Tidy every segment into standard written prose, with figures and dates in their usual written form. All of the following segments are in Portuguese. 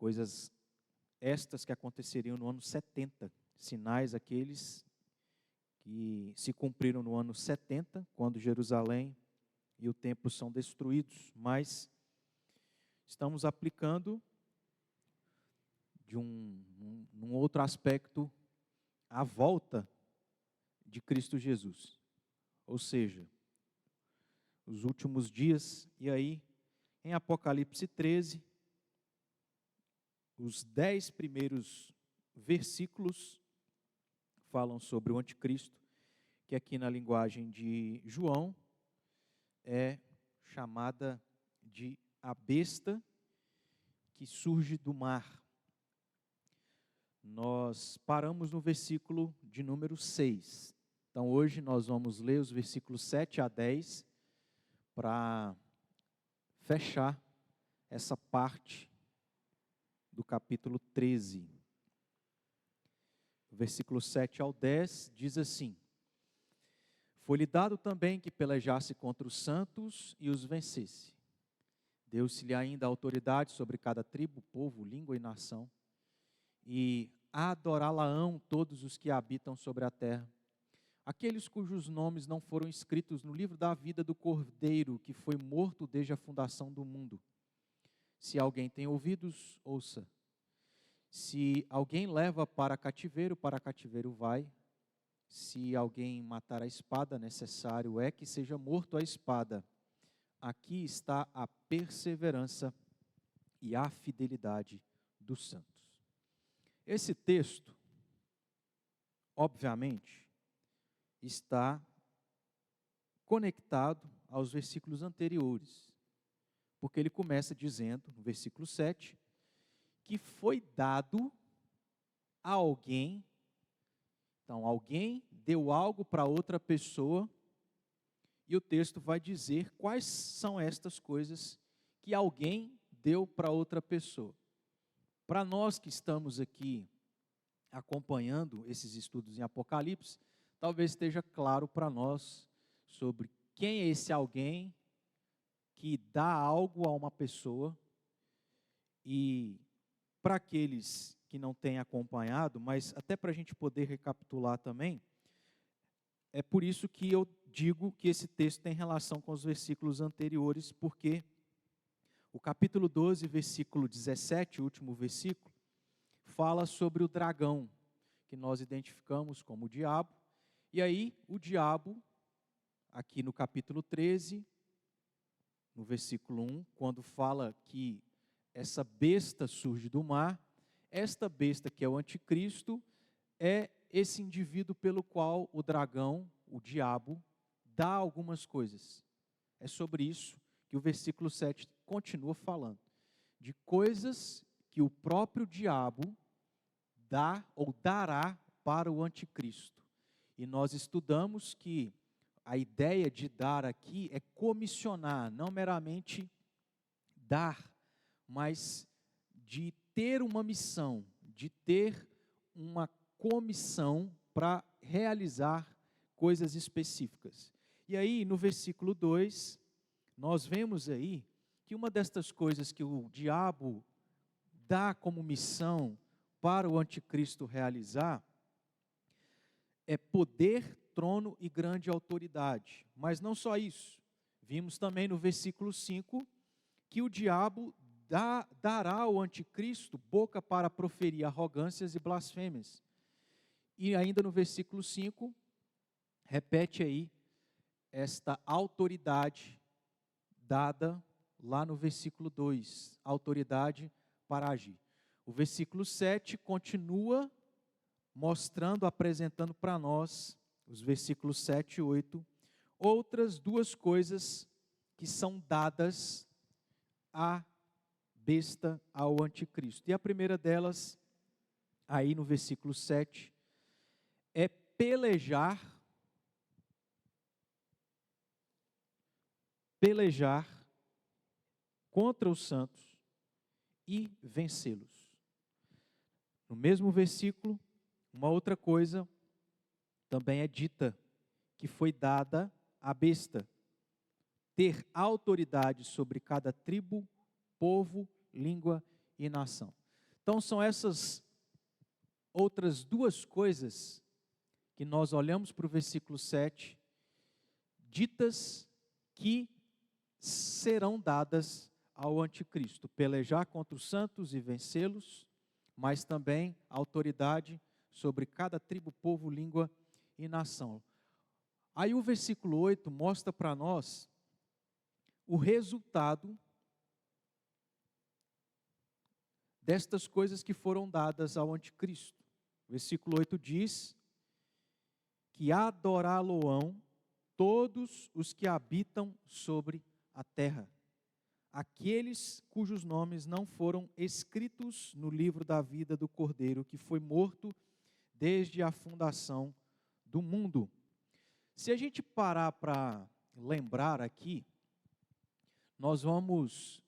Coisas estas que aconteceriam no ano 70, sinais aqueles que se cumpriram no ano 70, quando Jerusalém e o templo são destruídos, mas estamos aplicando de num outro aspecto a volta de Cristo Jesus, ou seja, os últimos dias. E aí, em Apocalipse 13, os 10 primeiros versículos falam sobre o anticristo, que aqui na linguagem de João é chamada de a besta que surge do mar. Nós paramos no versículo de número 6. Então hoje nós vamos ler os versículos 7 a 10 para fechar essa parte do capítulo 13. O versículo 7 ao 10 diz assim: Foi-lhe dado também que pelejasse contra os santos e os vencesse. Deu-se-lhe ainda autoridade sobre cada tribo, povo, língua e nação. E adorá-la-ão todos os que habitam sobre a terra. Aqueles cujos nomes não foram escritos no livro da vida do Cordeiro, que foi morto desde a fundação do mundo. Se alguém tem ouvidos, ouça. Se alguém leva para cativeiro vai. Se alguém matar a espada, necessário é que seja morto a espada. Aqui está a perseverança e a fidelidade dos santos. Esse texto, obviamente, está conectado aos versículos anteriores, porque ele começa dizendo, no versículo 7, que foi dado a alguém. Então, alguém deu algo para outra pessoa, e o texto vai dizer quais são estas coisas que alguém deu para outra pessoa. Para nós que estamos aqui acompanhando esses estudos em Apocalipse, talvez esteja claro para nós sobre quem é esse alguém que dá algo a uma pessoa. E para aqueles que não têm acompanhado, mas até para a gente poder recapitular também, é por isso que eu digo que esse texto tem relação com os versículos anteriores, porque o capítulo 12, versículo 17, o último versículo, fala sobre o dragão, que nós identificamos como o diabo. E aí, o diabo, aqui no capítulo 13, no versículo 1, quando fala que essa besta surge do mar, esta besta que é o anticristo, é esse indivíduo pelo qual o dragão, o diabo, dá algumas coisas. É sobre isso que o versículo 7 continua falando, de coisas que o próprio diabo dá ou dará para o anticristo. E nós estudamos que a ideia de dar aqui é comissionar, não meramente dar, mas de ter uma missão, de ter uma comissão para realizar coisas específicas. E aí, no versículo 2, nós vemos aí que uma destas coisas que o diabo dá como missão para o anticristo realizar é poder, trono e grande autoridade. Mas não só isso. Vimos também no versículo 5 que o diabo dará ao anticristo boca para proferir arrogâncias e blasfêmias. E ainda no versículo 5, repete aí esta autoridade dada lá no versículo 2, autoridade para agir. O versículo 7 continua mostrando, apresentando para nós, os versículos 7 e 8, outras duas coisas que são dadas à besta, ao anticristo. E a primeira delas, aí no versículo 7, é pelejar contra os santos e vencê-los. No mesmo versículo, uma outra coisa também é dita, que foi dada à besta, ter autoridade sobre cada tribo, povo, língua e nação. Então, são essas outras duas coisas que nós olhamos para o versículo 7, ditas que serão dadas ao anticristo: pelejar contra os santos e vencê-los, mas também autoridade sobre cada tribo, povo, língua e nação. Aí o versículo 8 mostra para nós o resultado destas coisas que foram dadas ao anticristo. O versículo 8 diz que adorá-lo-ão todos os que habitam sobre a terra, aqueles cujos nomes não foram escritos no livro da vida do Cordeiro, que foi morto desde a fundação do mundo. Se a gente parar para lembrar aqui, nós vamos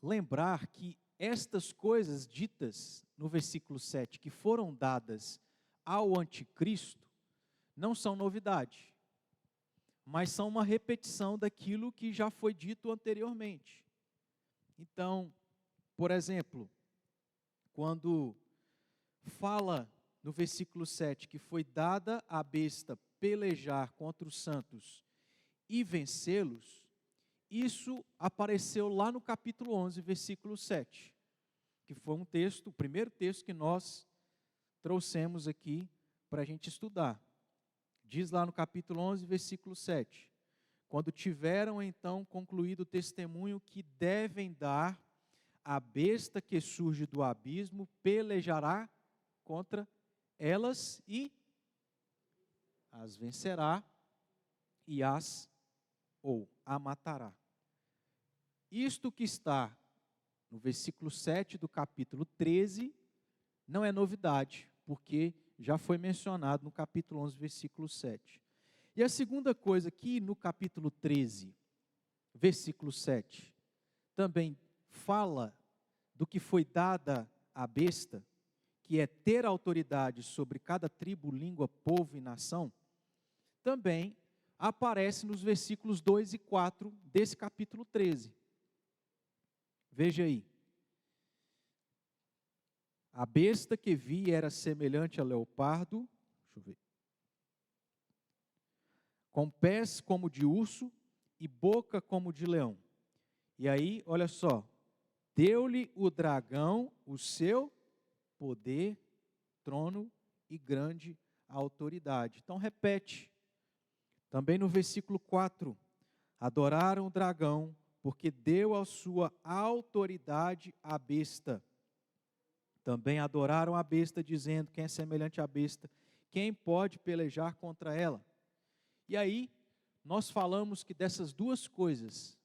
lembrar que estas coisas ditas no versículo 7, que foram dadas ao anticristo, não são novidade, mas são uma repetição daquilo que já foi dito anteriormente. Então, por exemplo, quando fala no versículo 7 que foi dada à besta pelejar contra os santos e vencê-los, isso apareceu lá no capítulo 11, versículo 7, que foi um texto, o primeiro texto que nós trouxemos aqui para a gente estudar. Diz lá no capítulo 11, versículo 7, quando tiveram então concluído o testemunho que devem dar, a besta que surge do abismo pelejará contra elas e as vencerá e a matará. Isto que está no versículo 7 do capítulo 13 não é novidade, porque já foi mencionado no capítulo 11, versículo 7. E a segunda coisa que no capítulo 13, versículo 7, também fala do que foi dada à besta, que é ter autoridade sobre cada tribo, língua, povo e nação, também aparece nos versículos 2 e 4 desse capítulo 13. Veja aí. A besta que vi era semelhante a leopardo, deixa eu ver, com pés como de urso e boca como de leão. E aí, olha só, deu-lhe o dragão o seu poder, trono e grande autoridade. Então repete, também no versículo 4, adoraram o dragão, porque deu a sua autoridade à besta. Também adoraram a besta, dizendo, quem é semelhante à besta, quem pode pelejar contra ela? E aí, nós falamos que dessas duas coisas,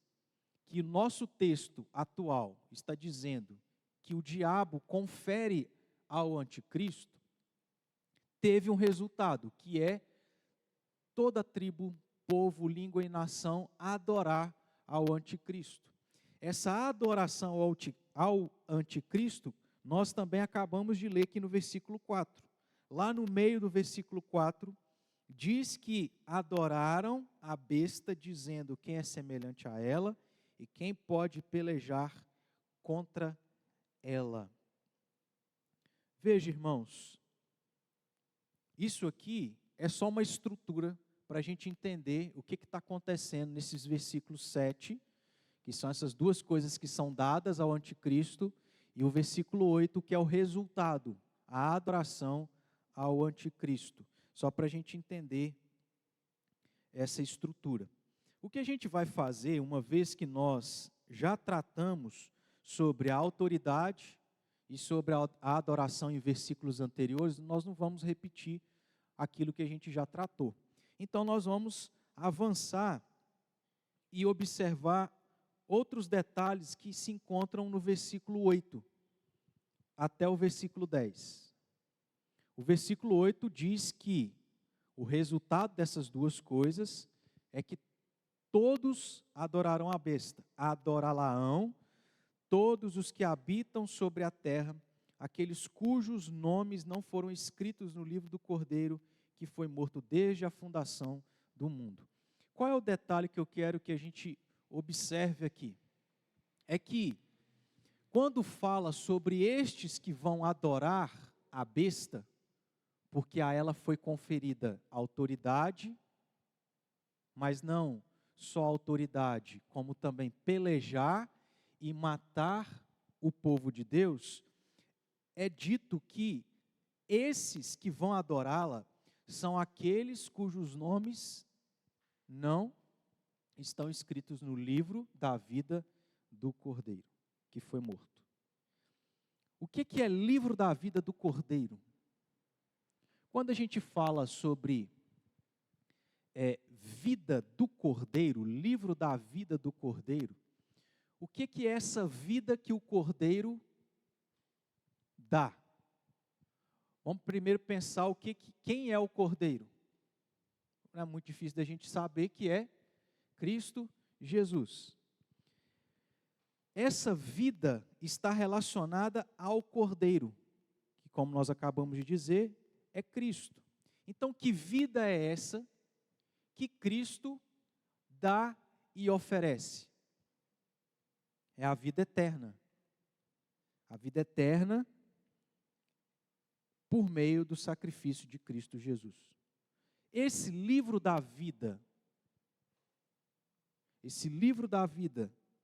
que o nosso texto atual está dizendo, que o diabo confere ao anticristo, teve um resultado, que é toda tribo, povo, língua e nação adorar ao anticristo. Essa adoração ao anticristo, nós também acabamos de ler aqui no versículo 4. Lá no meio do versículo 4, diz que adoraram a besta, dizendo quem é semelhante a ela e quem pode pelejar contra ela. Veja, irmãos, isso aqui é só uma estrutura para a gente entender o que está acontecendo nesses versículos 7, que são essas duas coisas que são dadas ao anticristo, e o versículo 8, que é o resultado, a adoração ao anticristo. Só para a gente entender essa estrutura. O que a gente vai fazer, uma vez que nós já tratamos sobre a autoridade e sobre a adoração em versículos anteriores, nós não vamos repetir aquilo que a gente já tratou. Então nós vamos avançar e observar outros detalhes que se encontram no versículo 8 até o versículo 10. O versículo 8 diz que o resultado dessas duas coisas é que todos adorarão a besta, adorá-la-ão todos os que habitam sobre a terra, aqueles cujos nomes não foram escritos no livro do Cordeiro, que foi morto desde a fundação do mundo. Qual é o detalhe que eu quero que a gente observe aqui? É que quando fala sobre estes que vão adorar a besta, porque a ela foi conferida autoridade, mas não só autoridade, como também pelejar e matar o povo de Deus, é dito que esses que vão adorá-la são aqueles cujos nomes não estão escritos no livro da vida do Cordeiro, que foi morto. O que é livro da vida do Cordeiro? Quando a gente fala sobre vida do Cordeiro, livro da vida do Cordeiro, o que é essa vida que o Cordeiro dá? Vamos primeiro pensar quem é o Cordeiro. Não é muito difícil da gente saber que é Cristo Jesus. Essa vida está relacionada ao Cordeiro, que, como nós acabamos de dizer, é Cristo. Então, que vida é essa que Cristo dá e oferece? É a vida eterna. A vida eterna por meio do sacrifício de Cristo Jesus. Esse livro da vida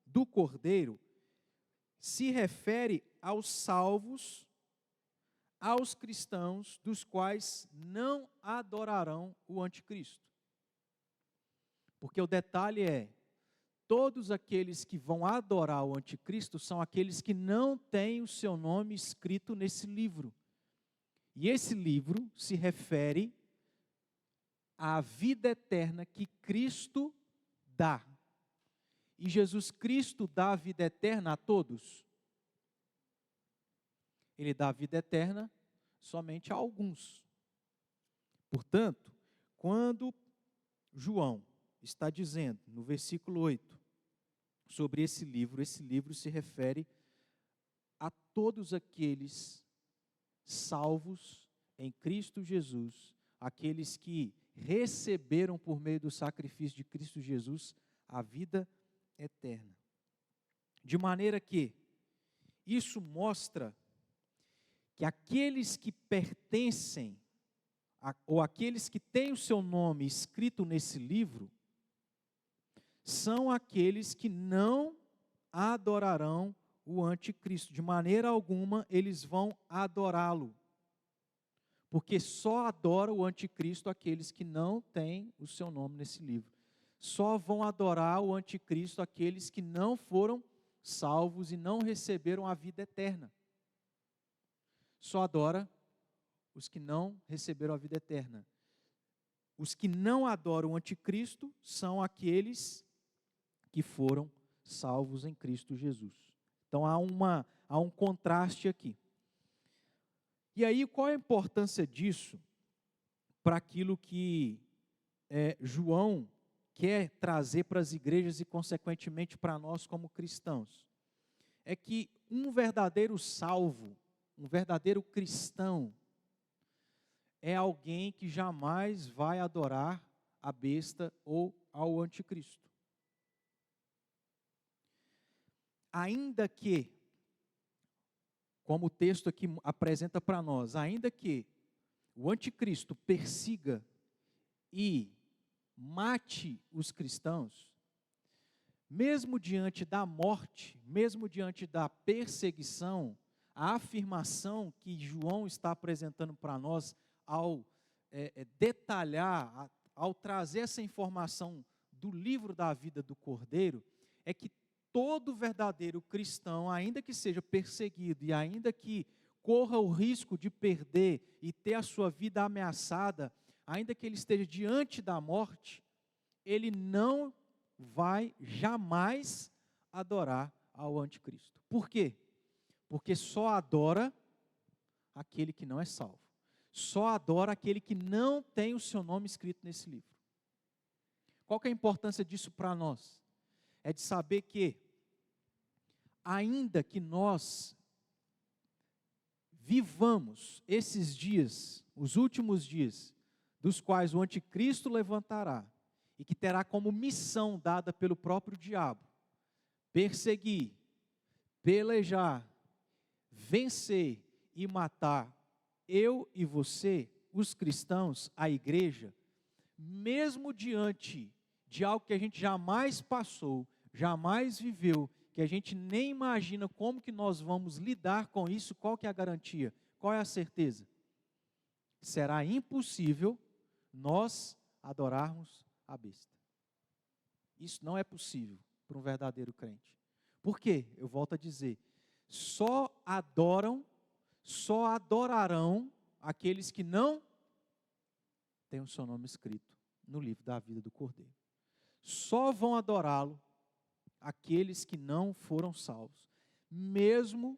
do Cordeiro se refere aos salvos, aos cristãos, dos quais não adorarão o anticristo. Porque o detalhe é, todos aqueles que vão adorar o anticristo são aqueles que não têm o seu nome escrito nesse livro. E esse livro se refere à vida eterna que Cristo dá. E Jesus Cristo dá a vida eterna a todos. Ele dá a vida eterna somente a alguns. Portanto, quando João está dizendo, no versículo 8, sobre esse livro se refere a todos aqueles salvos em Cristo Jesus, aqueles que receberam por meio do sacrifício de Cristo Jesus a vida eterna. De maneira que isso mostra que aqueles que pertencem, ou aqueles que têm o seu nome escrito nesse livro, são aqueles que não adorarão o anticristo. De maneira alguma eles vão adorá-lo. Porque só adora o anticristo aqueles que não têm o seu nome nesse livro. Só vão adorar o anticristo aqueles que não foram salvos e não receberam a vida eterna. Só adora os que não receberam a vida eterna. Os que não adoram o anticristo são aqueles que foram salvos em Cristo Jesus. Então há um contraste aqui. E aí, qual a importância disso para aquilo que João quer trazer para as igrejas e, consequentemente, para nós como cristãos? É que um verdadeiro salvo, um verdadeiro cristão, é alguém que jamais vai adorar a besta ou ao anticristo. Ainda que, como o texto aqui apresenta para nós, ainda que o anticristo persiga e mate os cristãos, mesmo diante da morte, mesmo diante da perseguição, a afirmação que João está apresentando para nós ao detalhar, ao trazer essa informação do livro da vida do Cordeiro, é que todo verdadeiro cristão, ainda que seja perseguido e ainda que corra o risco de perder e ter a sua vida ameaçada, ainda que ele esteja diante da morte, ele não vai jamais adorar ao anticristo. Por quê? Porque só adora aquele que não é salvo. Só adora aquele que não tem o seu nome escrito nesse livro. Qual que é a importância disso para nós? É de saber que, ainda que nós vivamos esses dias, os últimos dias, dos quais o anticristo levantará, e que terá como missão dada pelo próprio diabo, perseguir, pelejar, vencer e matar eu e você, os cristãos, a igreja, mesmo diante de algo que a gente jamais passou, jamais viveu, que a gente nem imagina como que nós vamos lidar com isso, qual que é a garantia? Qual é a certeza? Será impossível nós adorarmos a besta. Isso não é possível para um verdadeiro crente. Por quê? Eu volto a dizer, só adorarão aqueles que não têm o seu nome escrito no livro da vida do Cordeiro. Só vão adorá-lo aqueles que não foram salvos, mesmo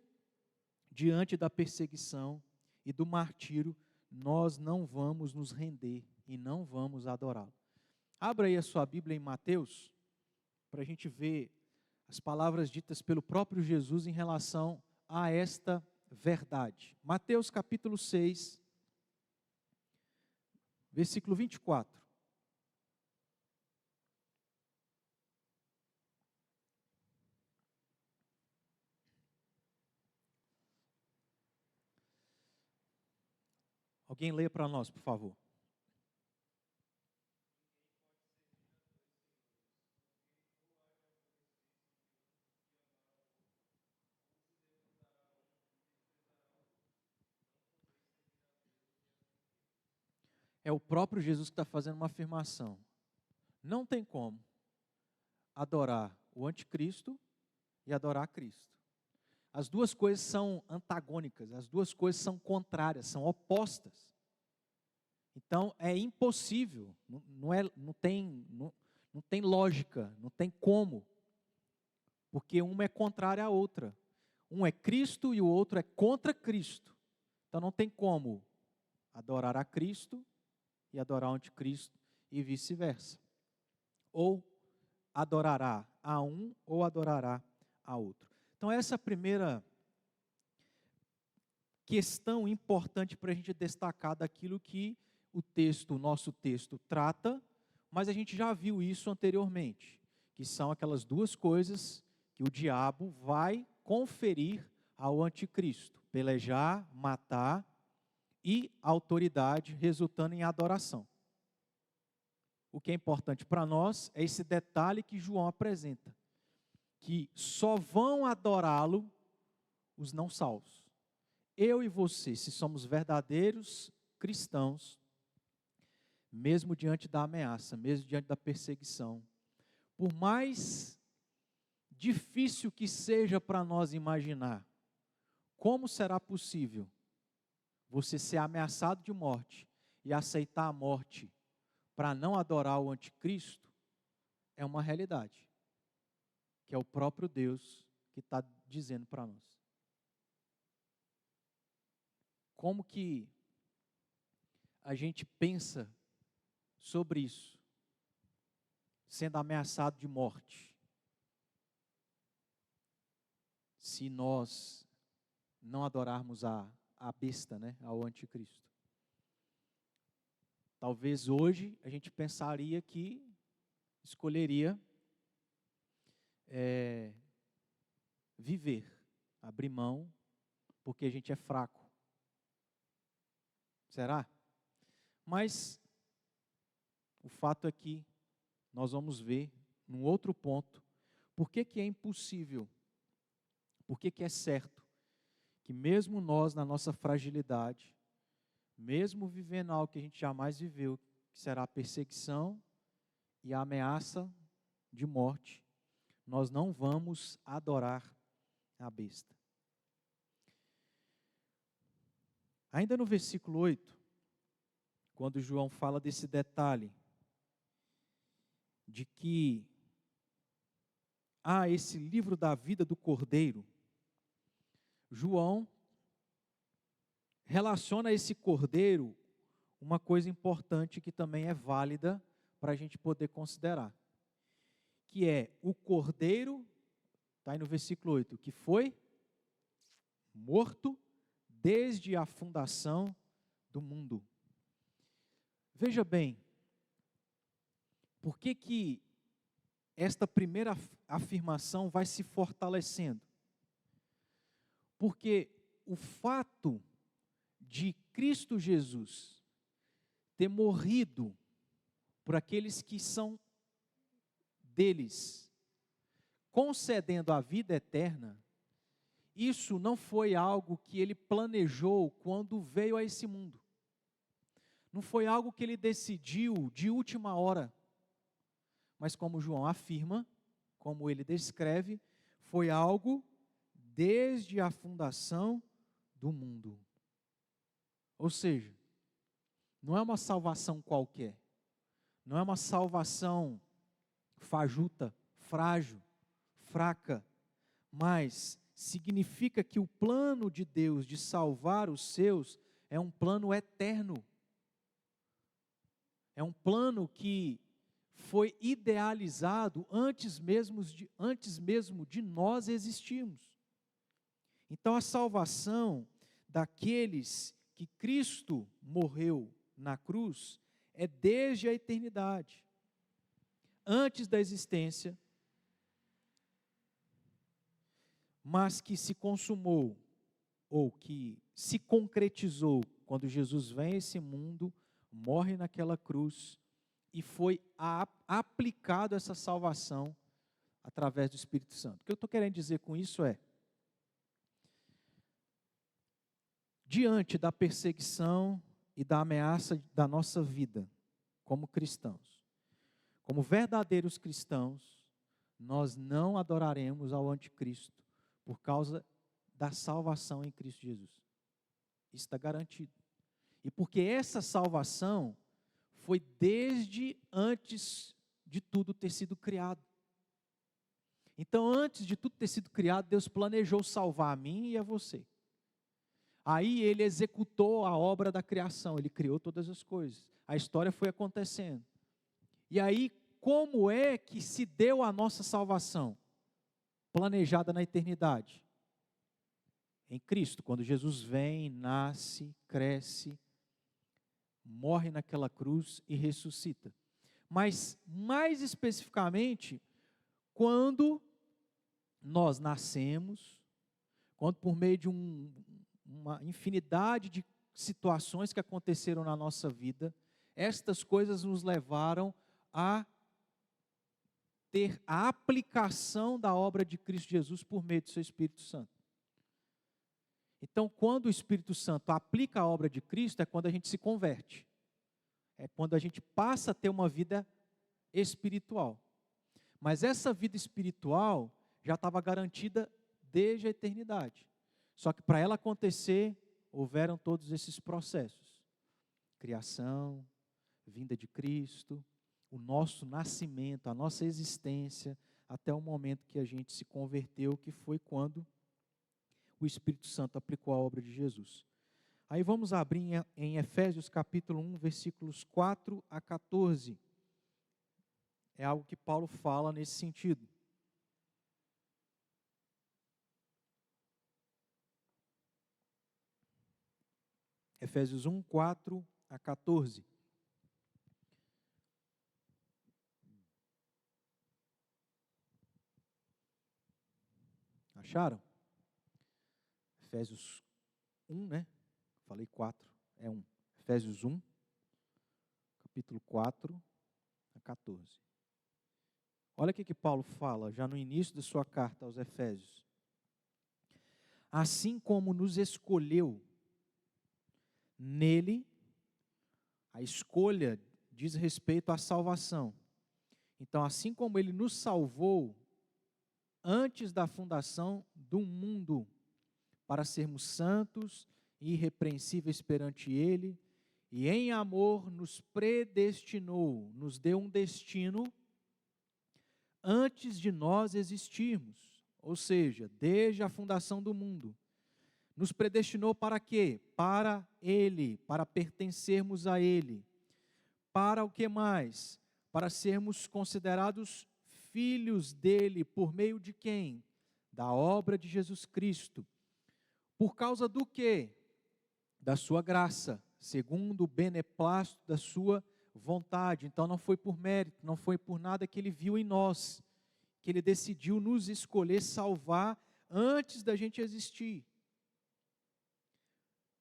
diante da perseguição e do martírio, nós não vamos nos render e não vamos adorá-lo. Abra aí a sua Bíblia em Mateus, para a gente ver as palavras ditas pelo próprio Jesus em relação a esta verdade. Mateus capítulo 6, versículo 24. Alguém leia para nós, por favor. É o próprio Jesus que está fazendo uma afirmação. Não tem como adorar o anticristo e adorar a Cristo. As duas coisas são antagônicas, as duas coisas são contrárias, são opostas. Então é impossível, não tem lógica, não tem como, porque uma é contrária à outra. Um é Cristo e o outro é contra Cristo. Então não tem como adorar a Cristo e adorar o anticristo e vice-versa. Ou adorará a um ou adorará a outro. Então essa é a primeira questão importante para a gente destacar daquilo que o nosso texto trata, mas a gente já viu isso anteriormente, que são aquelas duas coisas que o diabo vai conferir ao anticristo: pelejar, matar e autoridade, resultando em adoração. O que é importante para nós é esse detalhe que João apresenta, que só vão adorá-lo os não salvos. Eu e você, se somos verdadeiros cristãos, mesmo diante da ameaça, mesmo diante da perseguição, por mais difícil que seja para nós imaginar, como será possível você ser ameaçado de morte e aceitar a morte para não adorar o anticristo, é uma realidade, que é o próprio Deus que está dizendo para nós. Como que a gente pensa sobre isso, sendo ameaçado de morte, se nós não adorarmos a besta, né, ao anticristo? Talvez hoje a gente pensaria que escolheria viver, abrir mão, porque a gente é fraco. Será? Mas o fato é que nós vamos ver, num outro ponto, por que é impossível, por que é certo, que mesmo nós, na nossa fragilidade, mesmo vivendo algo que a gente jamais viveu, que será a perseguição e a ameaça de morte, nós não vamos adorar a besta. Ainda no versículo 8, quando João fala desse detalhe, de que há esse livro da vida do Cordeiro, João relaciona a esse Cordeiro uma coisa importante que também é válida para a gente poder considerar, que é o Cordeiro, está aí no versículo 8, que foi morto desde a fundação do mundo. Veja bem, por que esta primeira afirmação vai se fortalecendo? Porque o fato de Cristo Jesus ter morrido por aqueles que são deles, concedendo a vida eterna, isso não foi algo que ele planejou quando veio a esse mundo. Não foi algo que ele decidiu de última hora. Mas como João afirma, como ele descreve, foi algo desde a fundação do mundo. Ou seja, não é uma salvação qualquer. Não é uma salvação fajuta, frágil, fraca, mas significa que o plano de Deus de salvar os seus é um plano eterno. É um plano que foi idealizado antes mesmo de nós existirmos. Então a salvação daqueles que Cristo morreu na cruz é desde a eternidade. Antes da existência, mas que se consumou, ou que se concretizou quando Jesus vem a esse mundo, morre naquela cruz, e foi aplicado essa salvação através do Espírito Santo. O que eu estou querendo dizer com isso é, diante da perseguição e da ameaça da nossa vida, como cristãos, como verdadeiros cristãos, nós não adoraremos ao anticristo, por causa da salvação em Cristo Jesus. Isso está garantido. E porque essa salvação foi desde antes de tudo ter sido criado. Então, antes de tudo ter sido criado, Deus planejou salvar a mim e a você. Aí Ele executou a obra da criação, Ele criou todas as coisas. A história foi acontecendo. E aí, como é que se deu a nossa salvação? Planejada na eternidade. Em Cristo, quando Jesus vem, nasce, cresce, morre naquela cruz e ressuscita. Mas, mais especificamente, quando nós nascemos, quando por meio de uma infinidade de situações que aconteceram na nossa vida, estas coisas nos levaram a ter a aplicação da obra de Cristo Jesus por meio do seu Espírito Santo. Então, quando o Espírito Santo aplica a obra de Cristo, é quando a gente se converte. É quando a gente passa a ter uma vida espiritual. Mas essa vida espiritual já estava garantida desde a eternidade. Só que para ela acontecer, houveram todos esses processos. Criação, vinda de Cristo, o nosso nascimento, a nossa existência, até o momento que a gente se converteu, que foi quando o Espírito Santo aplicou a obra de Jesus. Aí vamos abrir em Efésios capítulo 1, versículos 4 a 14. É algo que Paulo fala nesse sentido. Efésios 1, 4 a 14. Acharam? Efésios 1, né? Falei 4, é 1. Efésios 1, capítulo 4 a 14. Olha o que Paulo fala, já no início de sua carta aos Efésios. Assim como nos escolheu nele, a escolha diz respeito à salvação. Então, assim como ele nos salvou antes da fundação do mundo, para sermos santos e irrepreensíveis perante Ele, e em amor nos predestinou, nos deu um destino antes de nós existirmos, ou seja, desde a fundação do mundo. Nos predestinou para quê? Para Ele, para pertencermos a Ele. Para o que mais? Para sermos considerados filhos dEle, por meio de quem? Da obra de Jesus Cristo. Por causa do quê? Da sua graça, segundo o beneplácito da sua vontade. Então não foi por mérito, não foi por nada que Ele viu em nós, que Ele decidiu nos escolher, salvar antes da gente existir.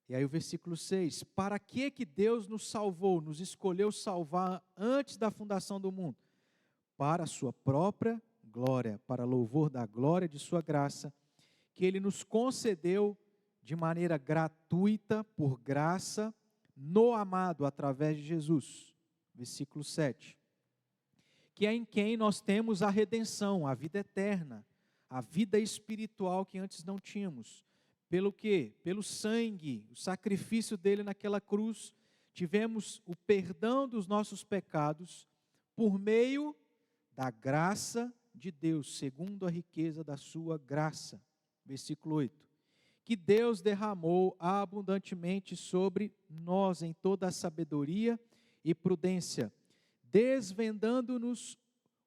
E aí o versículo 6, para que Deus nos salvou, nos escolheu salvar antes da fundação do mundo? Para a sua própria glória, para louvor da glória de sua graça, que Ele nos concedeu de maneira gratuita, por graça, no amado, através de Jesus. Versículo 7. Que é em quem nós temos a redenção, a vida eterna, a vida espiritual que antes não tínhamos. Pelo quê? Pelo sangue, o sacrifício dele naquela cruz, tivemos o perdão dos nossos pecados por meio da graça de Deus, segundo a riqueza da sua graça. Versículo 8. Que Deus derramou abundantemente sobre nós em toda a sabedoria e prudência, desvendando-nos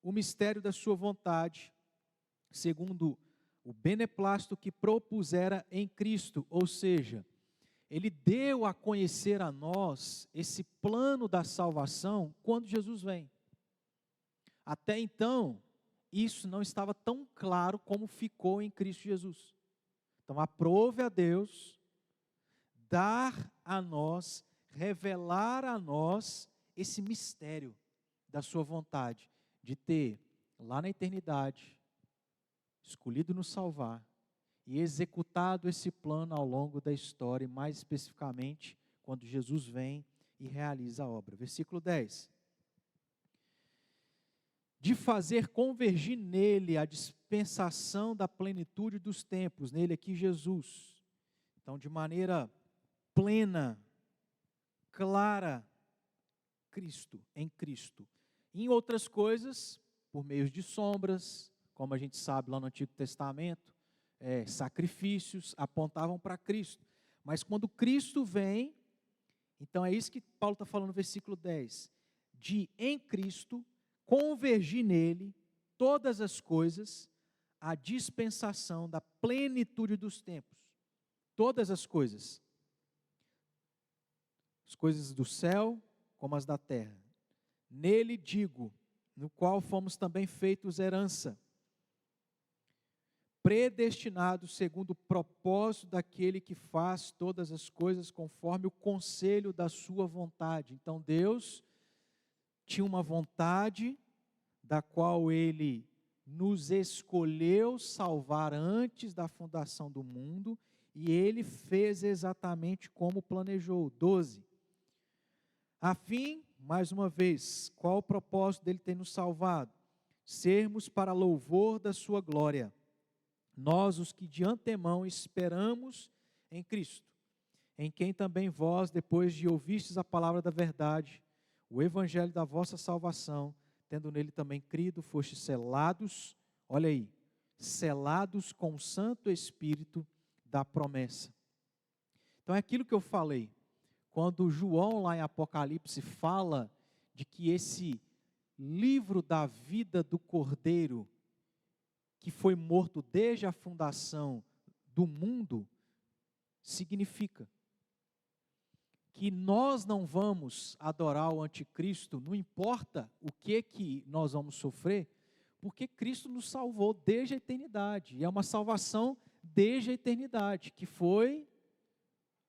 o mistério da sua vontade, segundo o beneplácito que propusera em Cristo, ou seja, Ele deu a conhecer a nós esse plano da salvação quando Jesus vem. Até então, isso não estava tão claro como ficou em Cristo Jesus. Então, aprove a Deus dar a nós, revelar a nós esse mistério da sua vontade, de ter lá na eternidade escolhido nos salvar e executado esse plano ao longo da história, e mais especificamente quando Jesus vem e realiza a obra. Versículo 10. De fazer convergir nele a dispensação da plenitude dos tempos, nele aqui Jesus. Então, de maneira plena, clara, Cristo, em Cristo. Em outras coisas, por meio de sombras, como a gente sabe lá no Antigo Testamento, sacrifícios apontavam para Cristo. Mas quando Cristo vem, então é isso que Paulo está falando no versículo 10, de em Cristo convergir nele todas as coisas, a dispensação da plenitude dos tempos. Todas as coisas do céu como as da terra. Nele digo, no qual fomos também feitos herança, predestinados segundo o propósito daquele que faz todas as coisas conforme o conselho da sua vontade. Então Deus tinha uma vontade da qual Ele nos escolheu salvar antes da fundação do mundo, e Ele fez exatamente como planejou. 12. A fim, mais uma vez, qual o propósito dele ter nos salvado? Sermos para louvor da sua glória, nós os que de antemão esperamos em Cristo, em quem também vós, depois de ouvistes a palavra da verdade, o evangelho da vossa salvação, tendo nele também crido, fostes selados, olha aí, selados com o Santo Espírito da promessa. Então é aquilo que eu falei, quando João lá em Apocalipse fala de que esse livro da vida do Cordeiro, que foi morto desde a fundação do mundo, significa que nós não vamos adorar o anticristo, não importa o que nós vamos sofrer, porque Cristo nos salvou desde a eternidade, e é uma salvação desde a eternidade, que foi,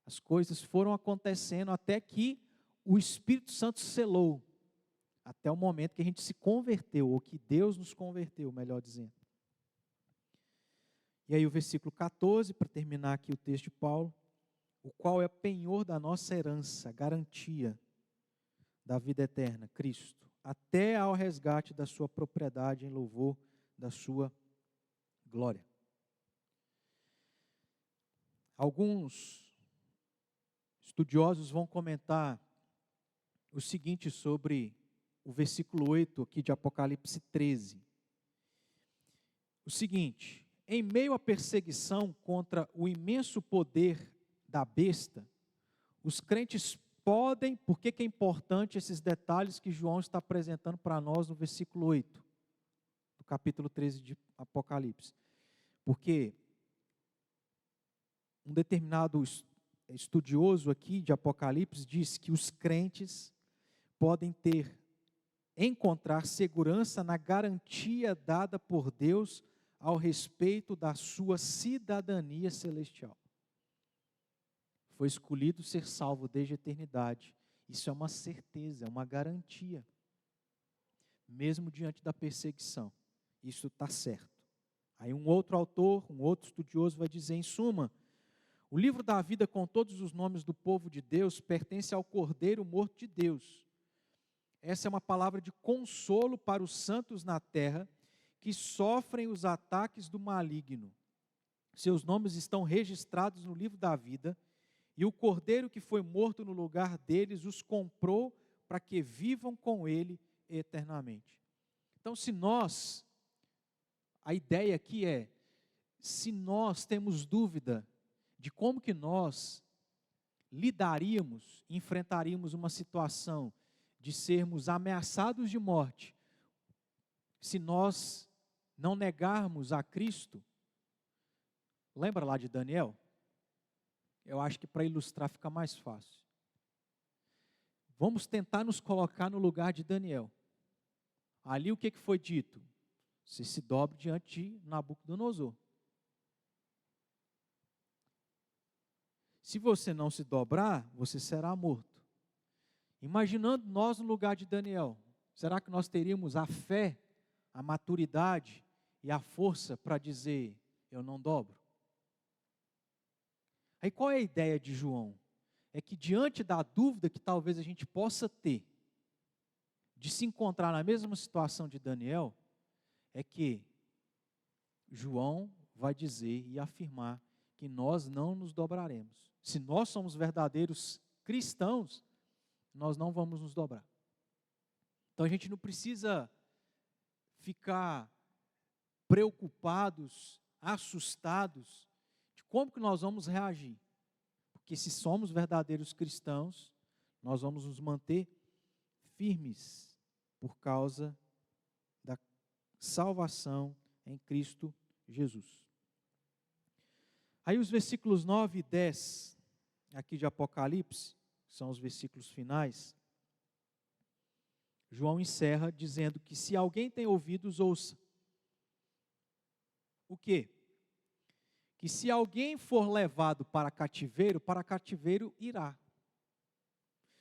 as coisas foram acontecendo até que o Espírito Santo selou, até o momento que a gente se converteu, ou que Deus nos converteu, melhor dizendo. E aí o versículo 14, para terminar aqui o texto de Paulo, o qual é penhor da nossa herança, garantia da vida eterna, Cristo, até ao resgate da sua propriedade em louvor da sua glória. Alguns estudiosos vão comentar o seguinte sobre o versículo 8 aqui de Apocalipse 13. O seguinte: em meio à perseguição contra o imenso poder da besta, os crentes podem, por que é importante esses detalhes que João está apresentando para nós no versículo 8, do capítulo 13 de Apocalipse? Porque um determinado estudioso aqui de Apocalipse diz que os crentes podem encontrar segurança na garantia dada por Deus ao respeito da sua cidadania celestial. foi escolhido ser salvo desde a eternidade. Isso é uma certeza, é uma garantia. Mesmo diante da perseguição, isso está certo. Aí um outro autor, um outro estudioso vai dizer, em suma, o livro da vida com todos os nomes do povo de Deus pertence ao Cordeiro morto de Deus. Essa é uma palavra de consolo para os santos na terra que sofrem os ataques do maligno. Seus nomes estão registrados no livro da vida e o Cordeiro que foi morto no lugar deles os comprou para que vivam com ele eternamente. Então, a ideia aqui é, se nós temos dúvida de como que nós lidaríamos, enfrentaríamos uma situação de sermos ameaçados de morte, se nós não negarmos a Cristo, lembra lá de Daniel? Eu acho que para ilustrar fica mais fácil. Vamos tentar nos colocar no lugar de Daniel. Ali o que foi dito? Você se dobre diante de Nabucodonosor. Se você não se dobrar, você será morto. Imaginando nós no lugar de Daniel, será que nós teríamos a fé, a maturidade e a força para dizer, eu não dobro? Aí qual é a ideia de João? É que diante da dúvida que talvez a gente possa ter, de se encontrar na mesma situação de Daniel, é que João vai dizer e afirmar que nós não nos dobraremos. Se nós somos verdadeiros cristãos, nós não vamos nos dobrar. Então a gente não precisa ficar preocupados, assustados, de como que nós vamos reagir. Porque se somos verdadeiros cristãos, nós vamos nos manter firmes por causa da salvação em Cristo Jesus. Aí os versículos 9 e 10, aqui de Apocalipse, são os versículos finais, João encerra dizendo que se alguém tem ouvidos, ouça. O quê? Que se alguém for levado para cativeiro irá.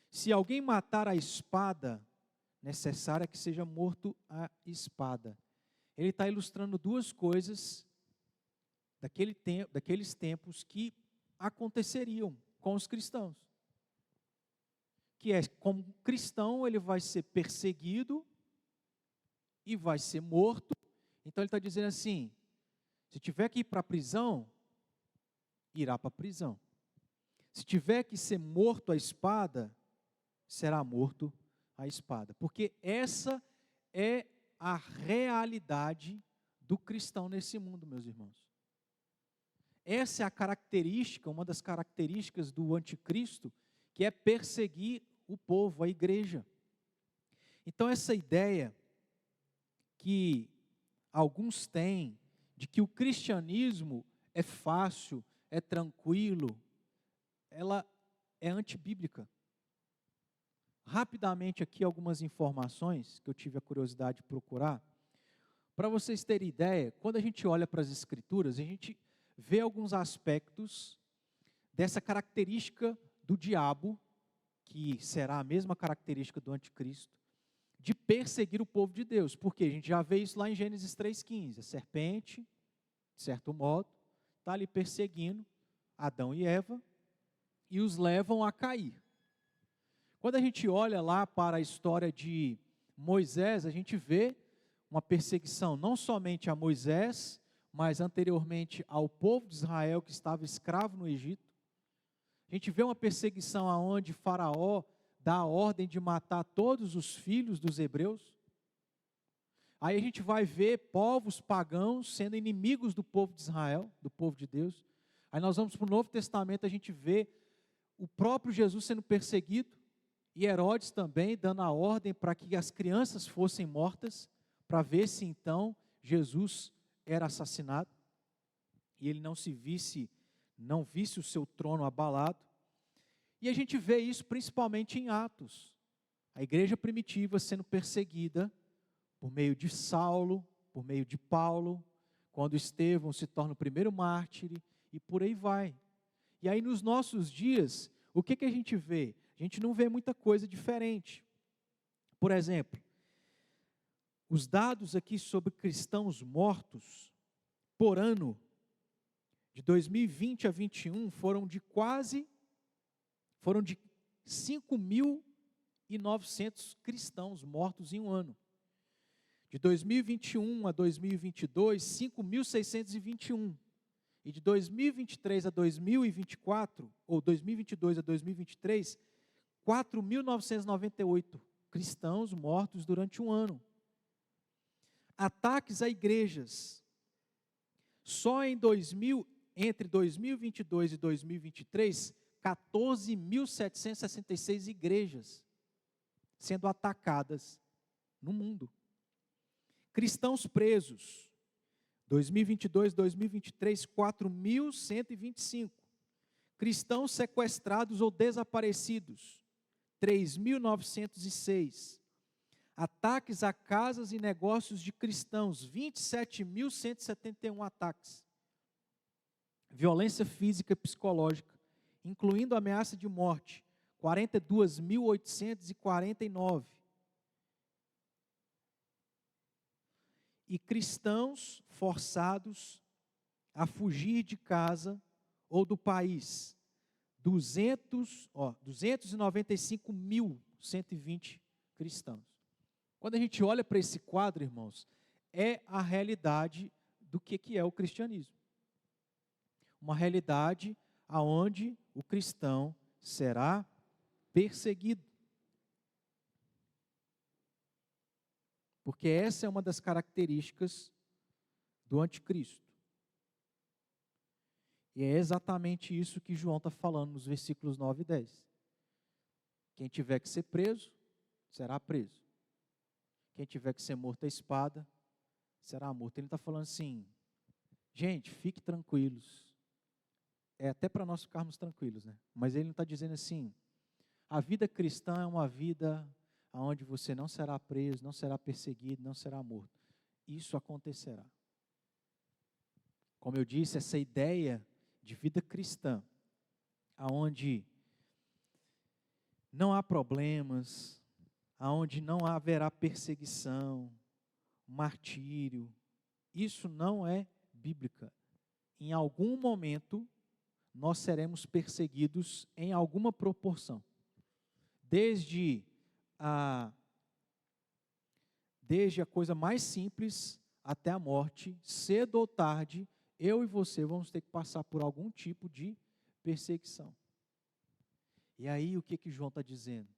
Se alguém matar a espada, necessário é que seja morto a espada. Ele está ilustrando duas coisas daqueles tempos que aconteceriam com os cristãos. Que é, como cristão, ele vai ser perseguido e vai ser morto. Então ele está dizendo assim, se tiver que ir para a prisão, irá para a prisão. Se tiver que ser morto à espada, será morto à espada. Porque essa é a realidade do cristão nesse mundo, meus irmãos. Essa é a característica, uma das características do anticristo, que é perseguir o povo, a igreja. Então essa ideia que alguns têm, de que o cristianismo é fácil, é tranquilo, ela é antibíblica. Rapidamente aqui algumas informações que eu tive a curiosidade de procurar. Para vocês terem ideia, quando a gente olha para as Escrituras, a gente vê alguns aspectos dessa característica do diabo, que será a mesma característica do anticristo, de perseguir o povo de Deus. Porque a gente já vê isso lá em Gênesis 3,15. A serpente, de certo modo, está ali perseguindo Adão e Eva e os levam a cair. Quando a gente olha lá para a história de Moisés, a gente vê uma perseguição não somente a Moisés, mas anteriormente ao povo de Israel que estava escravo no Egito. A gente vê uma perseguição aonde Faraó dá a ordem de matar todos os filhos dos hebreus. Aí a gente vai ver povos pagãos sendo inimigos do povo de Israel, do povo de Deus. Aí nós vamos para o Novo Testamento, a gente vê o próprio Jesus sendo perseguido, e Herodes também dando a ordem para que as crianças fossem mortas, para ver se então Jesus era assassinado, e ele não visse o seu trono abalado. E a gente vê isso principalmente em Atos. A igreja primitiva sendo perseguida por meio de Saulo, por meio de Paulo, quando Estevão se torna o primeiro mártir, e por aí vai. E aí, nos nossos dias, o que a gente vê? A gente não vê muita coisa diferente. Por exemplo, os dados aqui sobre cristãos mortos por ano, de 2020 a 21, foram de 5.900 cristãos mortos em um ano. De 2021 a 2022, 5.621. E de 2023 a 2024, ou 2022 a 2023, 4.998 cristãos mortos durante um ano. Ataques a igrejas. Só entre 2022 e 2023, 14.766 igrejas sendo atacadas no mundo. Cristãos presos. 2022, 2023, 4.125. Cristãos sequestrados ou desaparecidos, 3.906. Ataques a casas e negócios de cristãos, 27.171 ataques. Violência física e psicológica, incluindo ameaça de morte, 42.849. E cristãos forçados a fugir de casa ou do país, 295.120 cristãos. Quando a gente olha para esse quadro, irmãos, é a realidade do que é o cristianismo. Uma realidade aonde o cristão será perseguido. Porque essa é uma das características do anticristo. E é exatamente isso que João está falando nos versículos 9 e 10. Quem tiver que ser preso, será preso. Quem tiver que ser morto à espada, será morto. Ele está falando assim, gente, fiquem tranquilos. É até para nós ficarmos tranquilos, né? Mas ele não está dizendo assim, a vida cristã é uma vida onde você não será preso, não será perseguido, não será morto. Isso acontecerá. Como eu disse, essa ideia de vida cristã, aonde não há problemas, aonde não haverá perseguição, martírio, isso não é bíblica. Em algum momento, nós seremos perseguidos em alguma proporção. Desde a coisa mais simples até a morte, cedo ou tarde, eu e você vamos ter que passar por algum tipo de perseguição. E aí o que João está dizendo?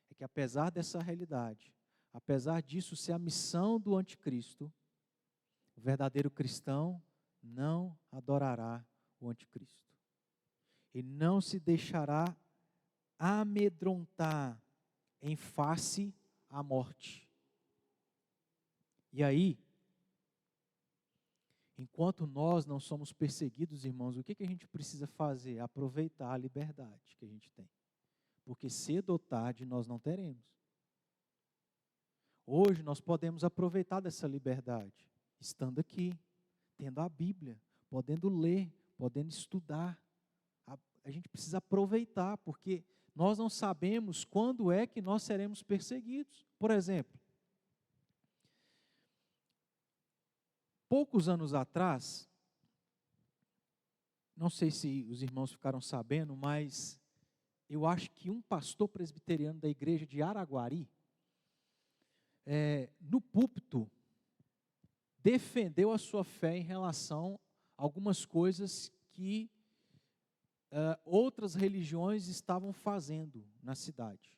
É que apesar dessa realidade, apesar disso ser a missão do anticristo, o verdadeiro cristão não adorará o anticristo. E não se deixará amedrontar em face à morte. E aí, enquanto nós não somos perseguidos, irmãos, o que a gente precisa fazer? Aproveitar a liberdade que a gente tem. Porque cedo ou tarde nós não teremos. Hoje nós podemos aproveitar dessa liberdade, estando aqui, tendo a Bíblia, podendo ler, podendo estudar. A gente precisa aproveitar, porque nós não sabemos quando é que nós seremos perseguidos. Por exemplo, poucos anos atrás, não sei se os irmãos ficaram sabendo, mas eu acho que um pastor presbiteriano da igreja de Araguari, no púlpito, defendeu a sua fé em relação a algumas coisas que outras religiões estavam fazendo na cidade.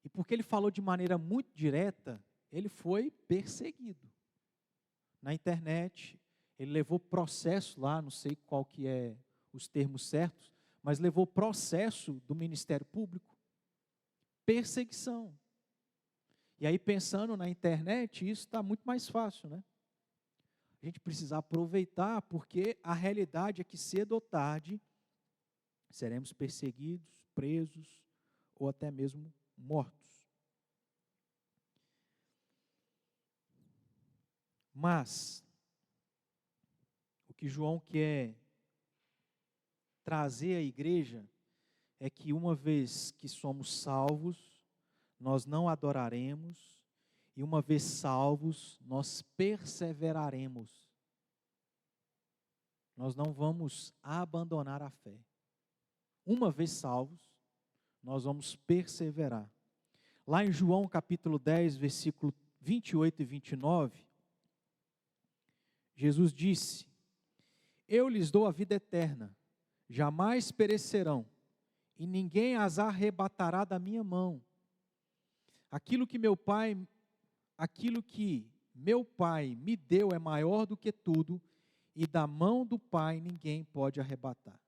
E porque ele falou de maneira muito direta, ele foi perseguido. Na internet, ele levou processo lá, não sei qual que é os termos certos, mas levou processo do Ministério Público. Perseguição. E aí, pensando na internet, isso está muito mais fácil, né? A gente precisa aproveitar, porque a realidade é que cedo ou tarde seremos perseguidos, presos ou até mesmo mortos. Mas o que João quer trazer à igreja é que uma vez que somos salvos, nós não adoraremos, e uma vez salvos, nós perseveraremos. Nós não vamos abandonar a fé. Uma vez salvos, nós vamos perseverar. Lá em João capítulo 10, versículo 28 e 29, Jesus disse: eu lhes dou a vida eterna, jamais perecerão, e ninguém as arrebatará da minha mão. Aquilo que meu Pai me deu é maior do que tudo, e da mão do Pai ninguém pode arrebatar.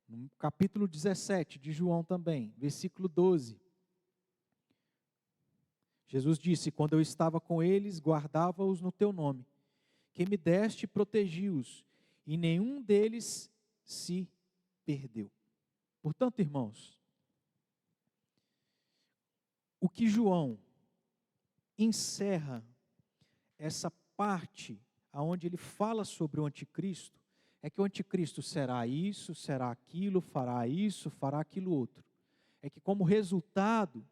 No capítulo 17 de João também, versículo 12, Jesus disse: quando eu estava com eles, guardava-os no teu nome, que me deste, protegi-os, e nenhum deles se perdeu. Portanto, irmãos, o que João encerra essa parte aonde ele fala sobre o anticristo, é que o anticristo será isso, será aquilo, fará isso, fará aquilo outro. É que como resultado,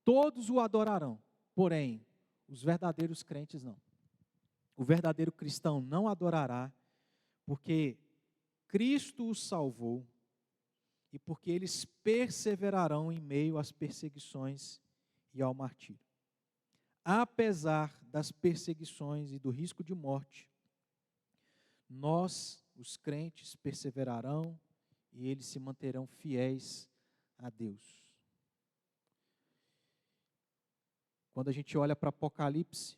todos o adorarão, porém, os verdadeiros crentes não. O verdadeiro cristão não adorará, porque Cristo os salvou e porque eles perseverarão em meio às perseguições e ao martírio. Apesar das perseguições e do risco de morte, nós, os crentes, perseverarão e eles se manterão fiéis a Deus. Quando a gente olha para Apocalipse,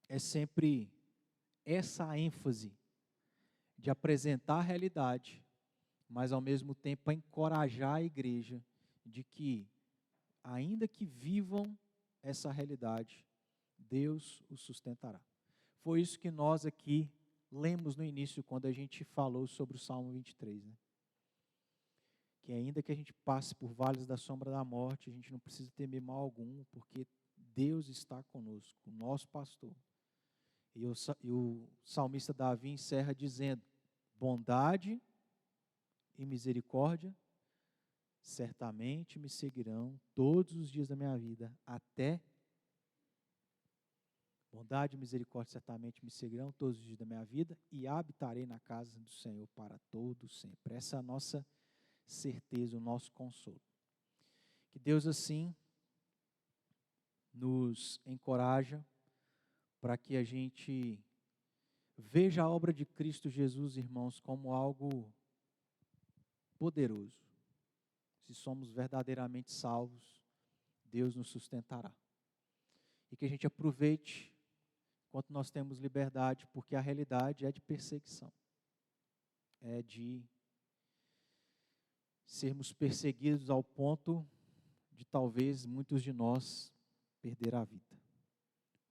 é sempre essa a ênfase de apresentar a realidade, mas ao mesmo tempo encorajar a igreja de que, ainda que vivam essa realidade, Deus os sustentará. Foi isso que nós aqui lemos no início, quando a gente falou sobre o Salmo 23, né? Que ainda que a gente passe por vales da sombra da morte, a gente não precisa temer mal algum, porque Deus está conosco, o nosso pastor. E o salmista Davi encerra dizendo: bondade e misericórdia certamente me seguirão todos os dias da minha vida, até bondade e misericórdia certamente me seguirão todos os dias da minha vida, e habitarei na casa do Senhor para todo sempre. Essa é a nossa certeza, o nosso consolo. Que Deus assim nos encoraja para que a gente veja a obra de Cristo Jesus, irmãos, como algo poderoso. Se somos verdadeiramente salvos, Deus nos sustentará. E que a gente aproveite enquanto nós temos liberdade, porque a realidade é de perseguição. É de sermos perseguidos ao ponto de talvez muitos de nós perder a vida.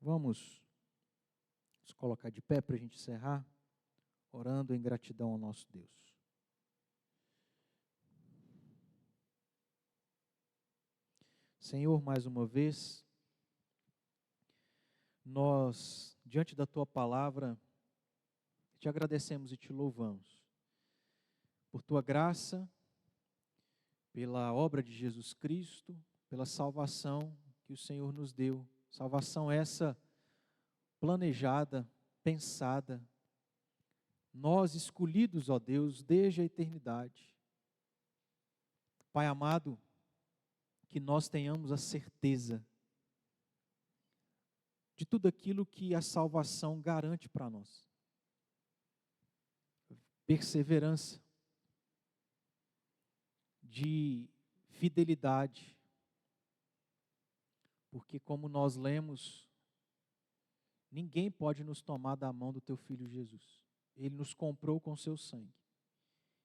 Vamos nos colocar de pé para a gente encerrar, orando em gratidão ao nosso Deus. Senhor, mais uma vez, nós, diante da Tua palavra, te agradecemos e te louvamos por Tua graça, pela obra de Jesus Cristo, pela salvação que o Senhor nos deu. Salvação essa planejada, pensada, nós escolhidos, ó Deus, desde a eternidade. Pai amado, que nós tenhamos a certeza de tudo aquilo que a salvação garante para nós. Perseverança, de fidelidade, porque como nós lemos, ninguém pode nos tomar da mão do Teu Filho Jesus. Ele nos comprou com seu sangue.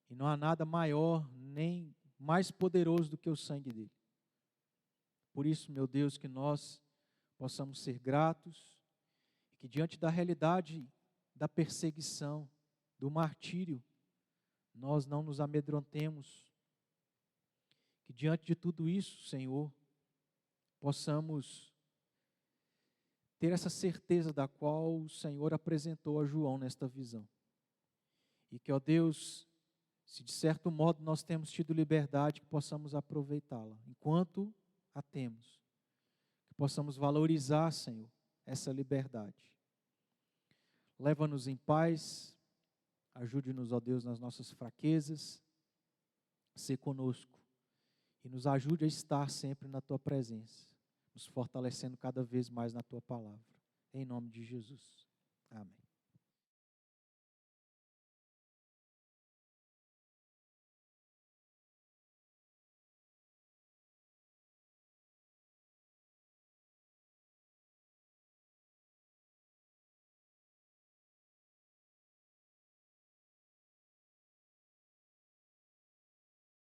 E não há nada maior, nem mais poderoso do que o sangue dele. Por isso, meu Deus, que nós possamos ser gratos, e que diante da realidade da perseguição, do martírio, nós não nos amedrontemos. Que diante de tudo isso, Senhor, possamos ter essa certeza da qual o Senhor apresentou a João nesta visão. E que, ó Deus, Se de certo modo nós temos tido liberdade, que possamos aproveitá-la, enquanto a temos. Que possamos valorizar, Senhor, essa liberdade. Leva-nos em paz, ajude-nos, ó Deus, nas nossas fraquezas, ser conosco e nos ajude a estar sempre na Tua presença, nos fortalecendo cada vez mais na Tua palavra. Em nome de Jesus. Amém.